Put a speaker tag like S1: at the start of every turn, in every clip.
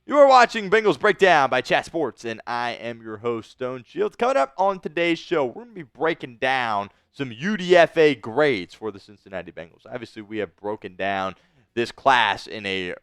S1: You are watching Bengals Breakdown by Chat Sports, and I am your host, Stone Shields. Coming up on today's show, we're going to be breaking down some UDFA grades for the Cincinnati Bengals. Obviously, we have broken down this class in a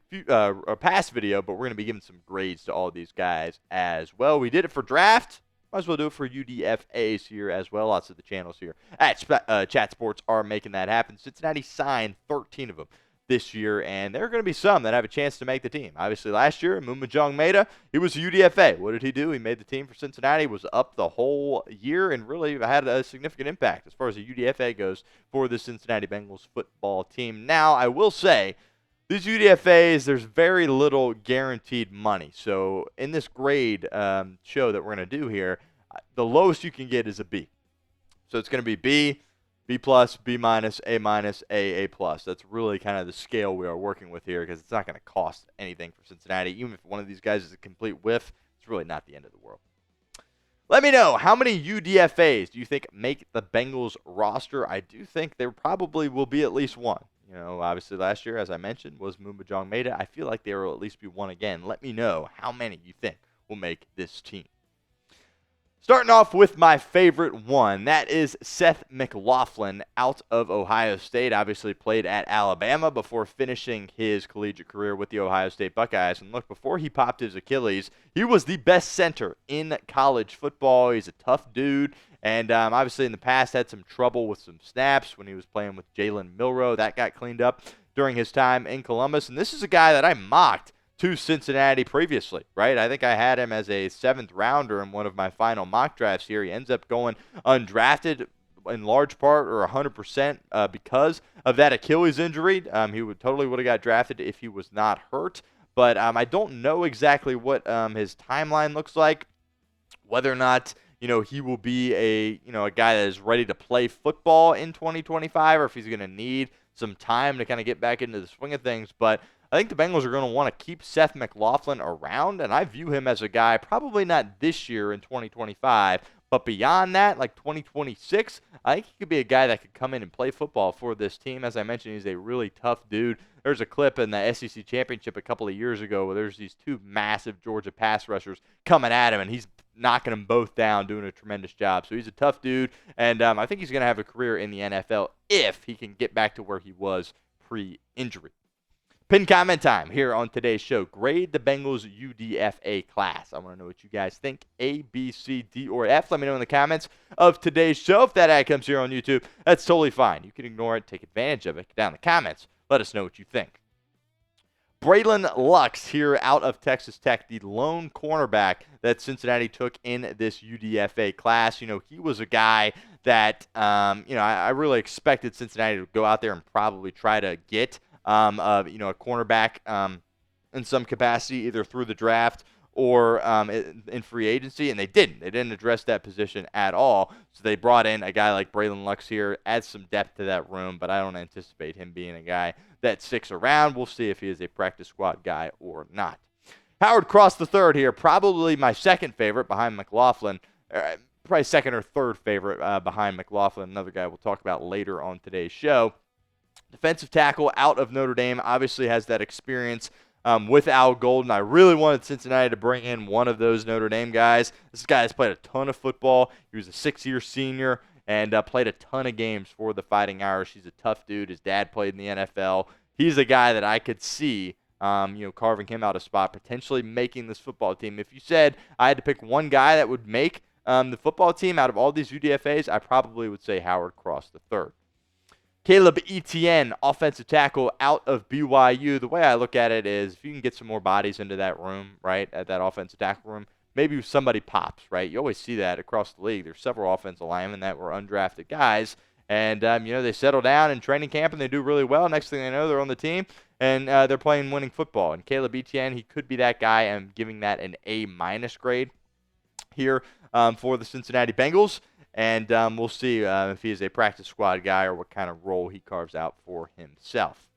S1: past video, but we're going to be giving some grades to all these guys as well. We did it for draft. Might as well do it for UDFAs here as well. Lots of the channels here at Chat Sports are making that happen. Cincinnati signed 13 of them this year, and there are going to be some that have a chance to make the team. Obviously, last year, Mumajong Maeda, he was a UDFA. What did he do? He made the team for Cincinnati, was up the whole year, and really had a significant impact as far as the UDFA goes for the Cincinnati Bengals football team. Now, I will say, these UDFAs, there's very little guaranteed money. So in this grade show that we're going to do here, the lowest you can get is a B. So it's going to be B, B+, B-, A+, A+. That's really kind of the scale we are working with here because it's not going to cost anything for Cincinnati. Even if one of these guys is a complete whiff, it's really not the end of the world. Let me know, how many UDFAs do you think make the Bengals roster? I do think there probably will be at least one. You know, obviously last year, as I mentioned, was Mumajong Maeda. I feel like there will at least be one again. Let me know how many you think will make this team. Starting off with my favorite one, that is Seth McLaughlin out of Ohio State. Obviously played at Alabama before finishing his collegiate career with the Ohio State Buckeyes. And look, before he popped his Achilles, he was the best center in college football. He's a tough dude. And obviously in the past had some trouble with some snaps when he was playing with Jalen Milroe. That got cleaned up during his time in Columbus. And this is a guy that I mocked to Cincinnati previously, right? I think I had him as a 7th rounder in one of my final mock drafts here. He ends up going undrafted in large part or 100% because of that Achilles injury. He would have got drafted if he was not hurt. But I don't know exactly what his timeline looks like, whether or not he will be a guy that is ready to play football in 2025, or if he's going to need some time to kind of get back into the swing of things. But I think the Bengals are going to want to keep Seth McLaughlin around, and I view him as a guy, probably not this year in 2025, but beyond that, like 2026, I think he could be a guy that could come in and play football for this team. As I mentioned, he's a really tough dude. There's a clip in the SEC Championship a couple of years ago where there's these two massive Georgia pass rushers coming at him, and he's knocking them both down, doing a tremendous job. So he's a tough dude, and I think he's going to have a career in the NFL if he can get back to where he was pre-injury. Pin comment time here on today's show. Grade the Bengals UDFA class. I want to know what you guys think. A, B, C, D, or F. Let me know in the comments of today's show. If that ad comes here on YouTube, that's totally fine. You can ignore it, take advantage of it. Get down in the comments. Let us know what you think. Bralyn Lux here out of Texas Tech, the lone cornerback that Cincinnati took in this UDFA class. He was a guy that, I really expected Cincinnati to go out there and probably try to get a cornerback in some capacity, either through the draft or in free agency, and they didn't. They didn't address that position at all. So they brought in a guy like Bralyn Lux here, adds some depth to that room, but I don't anticipate him being a guy that sticks around. We'll see if he is a practice squad guy or not. Howard Cross III here, probably my second favorite behind McLaughlin, probably second or third favorite behind McLaughlin, another guy we'll talk about later on today's show. Defensive tackle out of Notre Dame, obviously has that experience with Al Golden. I really wanted Cincinnati to bring in one of those Notre Dame guys. This guy has played a ton of football. He was a 6-year senior and played a ton of games for the Fighting Irish. He's a tough dude. His dad played in the NFL. He's a guy that I could see carving him out a spot, potentially making this football team. If you said I had to pick one guy that would make the football team out of all these UDFAs, I probably would say Howard Cross III. Caleb Etienne, offensive tackle out of BYU. The way I look at it is if you can get some more bodies into that room, right, at that offensive tackle room, maybe somebody pops, right? You always see that across the league. There's several offensive linemen that were undrafted guys, and they settle down in training camp and they do really well. Next thing they know, they're on the team and they're playing winning football. And Caleb Etienne, he could be that guy. I'm giving that an A- grade here for the Cincinnati Bengals. And we'll see if he is a practice squad guy or what kind of role he carves out for himself.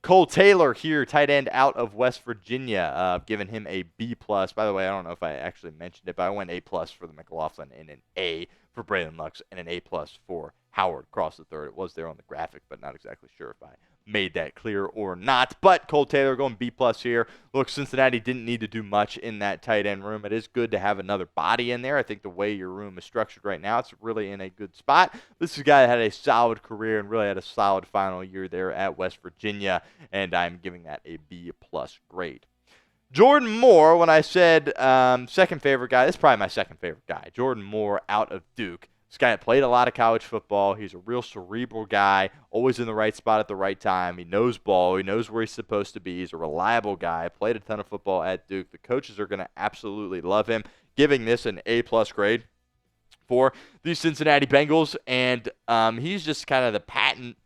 S1: Cole Taylor here, tight end out of West Virginia, giving him a B+. By the way, I don't know if I actually mentioned it, but I went A+ for the McLaughlin and an A for Bralyn Lux and an A+ for Howard across the third. It was there on the graphic, but not exactly sure if I made that clear or not. But Cole Taylor going B+ here. Look, Cincinnati didn't need to do much in that tight end room. It is good to have another body in there. I think the way your room is structured right now, it's really in a good spot. This is a guy that had a solid career and really had a solid final year there at West Virginia, and I'm giving that a B+ grade. Jordan Moore, when I said second favorite guy, this is probably my second favorite guy. Jordan Moore out of Duke. This guy played a lot of college football. He's a real cerebral guy, always in the right spot at the right time. He knows ball. He knows where he's supposed to be. He's a reliable guy. Played a ton of football at Duke. The coaches are going to absolutely love him, giving this an A+ grade for the Cincinnati Bengals. And he's just kind of the patent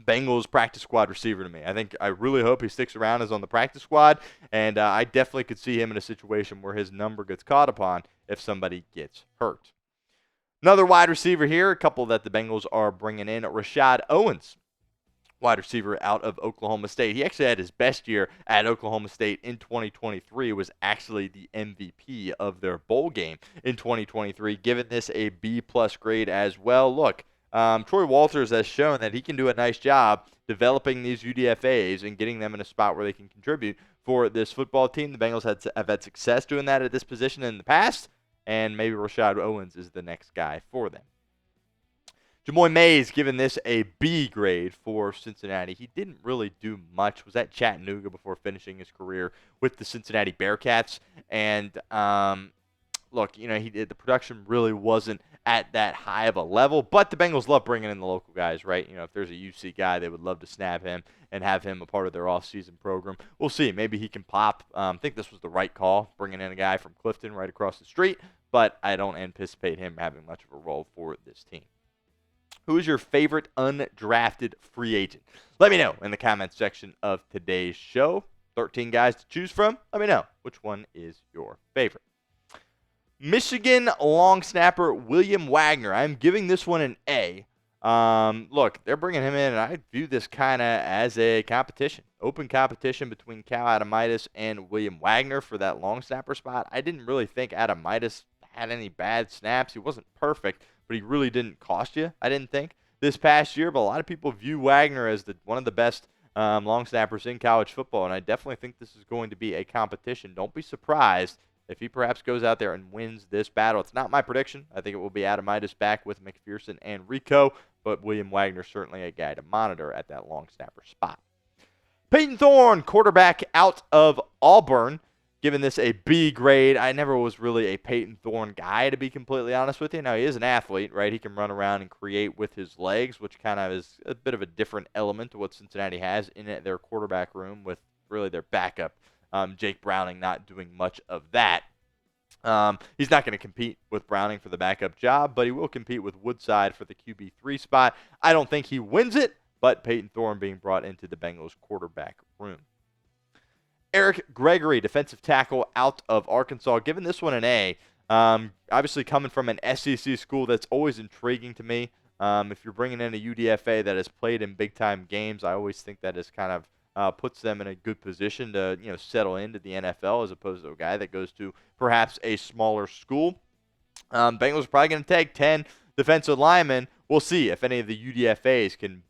S1: Bengals practice squad receiver to me. I really hope he sticks around as on the practice squad, and I definitely could see him in a situation where his number gets caught upon if somebody gets hurt. Another wide receiver here, a couple that the Bengals are bringing in, Rashad Owens, wide receiver out of Oklahoma State. He actually had his best year at Oklahoma State in 2023, was actually the MVP of their bowl game in 2023, giving this a B+ grade as well. Look, Troy Walters has shown that he can do a nice job developing these UDFAs and getting them in a spot where they can contribute for this football team. The Bengals have had success doing that at this position in the past, and maybe Rashad Owens is the next guy for them. Jamoy Mays giving this a B grade for Cincinnati. He didn't really do much. Was at Chattanooga before finishing his career with the Cincinnati Bearcats. And look, the production really wasn't at that high of a level. But the Bengals love bringing in the local guys, right? If there's a UC guy, they would love to snap him and have him a part of their off-season program. We'll see. Maybe he can pop. I think this was the right call, bringing in a guy from Clifton right across the street. But I don't anticipate him having much of a role for this team. Who is your favorite undrafted free agent? Let me know in the comments section of today's show. 13 guys to choose from. Let me know which one is your favorite. Michigan long snapper William Wagner. I'm giving this one an A. Look, they're bringing him in, and I view this kind of as a competition. Open competition between Cal Adamitis and William Wagner for that long snapper spot. I didn't really think Adamitis had any bad snaps. He wasn't perfect, but he really didn't cost you, I didn't think, this past year. But a lot of people view Wagner as one of the best long snappers in college football, and I definitely think this is going to be a competition. Don't be surprised if he perhaps goes out there and wins this battle. It's not my prediction. I think it will be Adamitis back with McPherson and Rico, but William Wagner certainly a guy to monitor at that long snapper spot. Payton Thorne, quarterback out of Auburn, giving this a B grade. I never was really a Payton Thorne guy, to be completely honest with you. Now, he is an athlete, right? He can run around and create with his legs, which kind of is a bit of a different element to what Cincinnati has in their quarterback room with really their backup, Jake Browning, not doing much of that. He's not going to compete with Browning for the backup job, but he will compete with Woodside for the QB3 spot. I don't think he wins it, but Payton Thorne being brought into the Bengals quarterback room. Eric Gregory, defensive tackle out of Arkansas, giving this one an A. Obviously coming from an SEC school, that's always intriguing to me. If you're bringing in a UDFA that has played in big-time games, I always think that is kind of puts them in a good position to settle into the NFL as opposed to a guy that goes to perhaps a smaller school. Bengals are probably going to take 10 defensive linemen. We'll see if any of the UDFAs can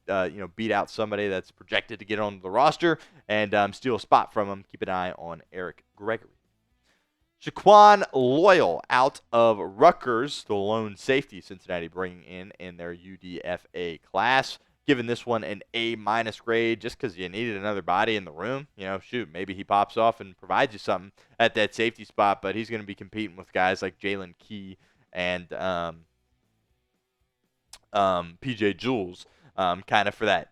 S1: beat out somebody that's projected to get on the roster and steal a spot from them. Keep an eye on Eric Gregory. Shaquan Loyal out of Rutgers, the lone safety Cincinnati bringing in their UDFA class. Giving this one an A- grade just because you needed another body in the room. Maybe he pops off and provides you something at that safety spot, but he's going to be competing with guys like Jalen Key and P.J. Jules kind of for that,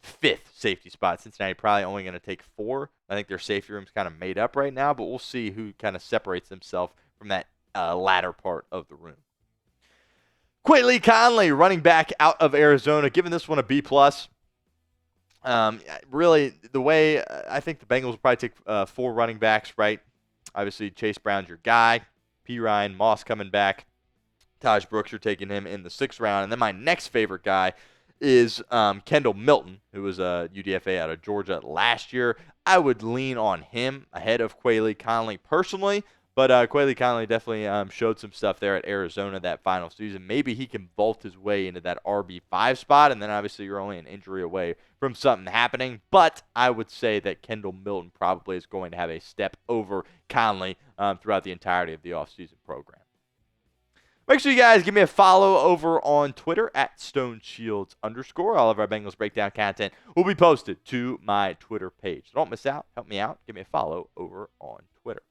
S1: fifth safety spot. Cincinnati probably only going to take 4. I think their safety room's kind of made up right now, but we'll see who kind of separates themselves from that latter part of the room. Quali Conley, running back out of Arizona, giving this one a B+. Really, the way I think the Bengals will probably take 4 running backs, right? Obviously, Chase Brown's your guy. P. Ryan Moss coming back. Taj Brooks, you're taking him in the 6th round. And then my next favorite guy is Kendall Milton, who was a UDFA out of Georgia last year. I would lean on him ahead of Quali Conley personally, But Quali Conley definitely showed some stuff there at Arizona that final season. Maybe he can vault his way into that RB5 spot, and then obviously you're only an injury away from something happening. But I would say that Kendall Milton probably is going to have a step over Conley throughout the entirety of the offseason program. Make sure you guys give me a follow over on Twitter at StoneShields_. All of our Bengals Breakdown content will be posted to my Twitter page. So don't miss out. Help me out. Give me a follow over on Twitter.